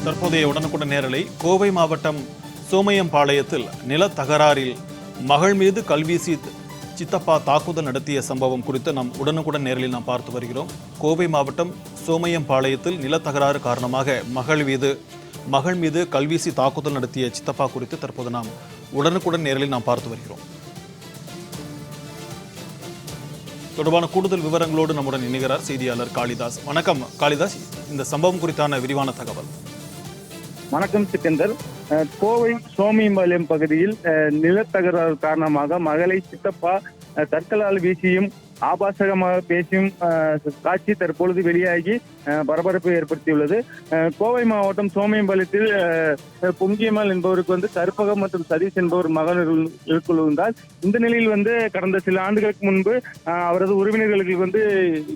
தற்போதைய உடனுக்குடன் நேரலை. கோவை மாவட்டம் சோமையம்பாளையத்தில் நில தகராறில் மகள் மீது கல்வீசி சித்தப்பா தாக்குதல் நடத்திய சம்பவம் குறித்து நாம் உடனுக்குடன் நேரலில் நாம் பார்த்து வருகிறோம். கோவை மாவட்டம் சோமையம்பாளையத்தில் நில தகராறு காரணமாக மகள் மீது கல்வீசி தாக்குதல் நடத்திய சித்தப்பா குறித்து தற்போது நாம் உடனுக்குடன் நேரலில் நாம் பார்த்து வருகிறோம். தொடர்பான கூடுதல் விவரங்களோடு நம்முடன் இணைகிறார் செய்தியாளர் காளிதாஸ். வணக்கம் காளிதாஸ், இந்த சம்பவம் குறித்தான விரிவான தகவல். வணக்கம் சிக்கந்தர். கோவை சோமையம்பாளையம் பகுதியில் நிலத்தகராறு காரணமாக மகளை சித்தப்பா கற்களால் வீசியும் ஆபாசகமாக பேசியும் காட்சி தற்பொழுது வெளியாகி பரபரப்பை ஏற்படுத்தியுள்ளது. கோவை மாவட்டம் சோமையம்பாளையத்தில் பொங்கியம்மாள் என்பவருக்கு கற்பகம் மற்றும் சதீஷ் என்பவர் மகன்கள் இருந்தால், இந்த நிலையில் கடந்த சில ஆண்டுகளுக்கு முன்பு அவரது உறவினர்களுக்கு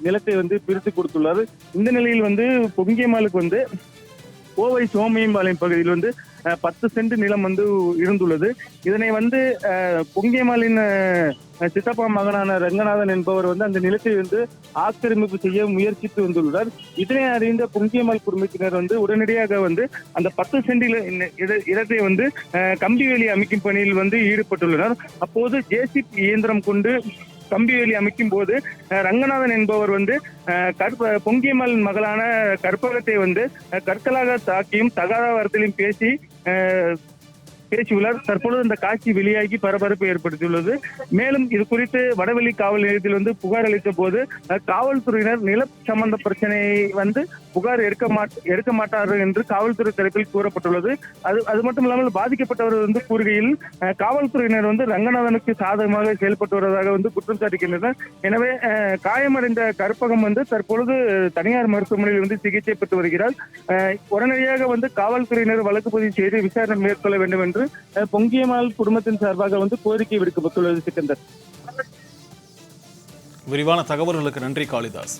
நிலத்தை பிரித்து கொடுத்துள்ளார். இந்த நிலையில் பொங்கியம்மாளுக்கு கோவை சோமையம்பாளையம் பகுதியில் 10 சென்ட் நிலம் இருந்துள்ளது. இதனை பொங்கியம்மாளின் சித்தப்பா மகனான ரங்கநாதன் என்பவர் அந்த நிலத்தை ஆக்கிரமிப்பு செய்ய முயற்சித்து வந்துள்ளார். இதனை அறிந்த பொங்கியம்மாள் குடும்பத்தினர் உடனடியாக அந்த 10 சென்ட் இடத்தை கம்பி வேலி அமைக்கும் பணியில் ஈடுபட்டுள்ளனர். அப்போது ஜேசிபி இயந்திரம் கொண்டு கம்பி வேலி அமைக்கும் போது ரங்கநாதன் என்பவர் பொங்கியம்மாள் மகளான கற்பகத்தை கற்களாக தாக்கியும் தகாத வார்த்தையிலும் பேசியுள்ளார். தற்பொழுது இந்த காட்சி வெளியாகி பரபரப்பை ஏற்படுத்தியுள்ளது. மேலும் இது குறித்து வடவெளி காவல் நிலையத்தில் புகார் அளித்த போது காவல்துறையினர் நில சம்பந்த பிரச்சனையை புகார் எடுக்க மாட்டார்கள் என்று காவல்துறை தரப்பில் கூறப்பட்டுள்ளது. அது மட்டும் இல்லாமல் பாதிக்கப்பட்டவர் கூறுகையில் காவல்துறையினர் ரங்கநாதனுக்கு சாதகமாக செயல்பட்டு வருவதாக குற்றம் சாட்டுகின்றனர். எனவே காயமடைந்த கற்பகம் தற்பொழுது தனியார் மருத்துவமனையில் சிகிச்சை பெற்று வருகிறார். உடனடியாக காவல்துறையினர் வழக்கு பதிவு செய்து விசாரணை மேற்கொள்ள வேண்டும் என்று பொங்கியம்மாள் குடும்பத்தின் சார்பாக கோரிக்கை விடுக்கப்பட்டுள்ளது. சிக்கந்தர், விரிவான தகவல்களுக்கு நன்றி காளிதாஸ்.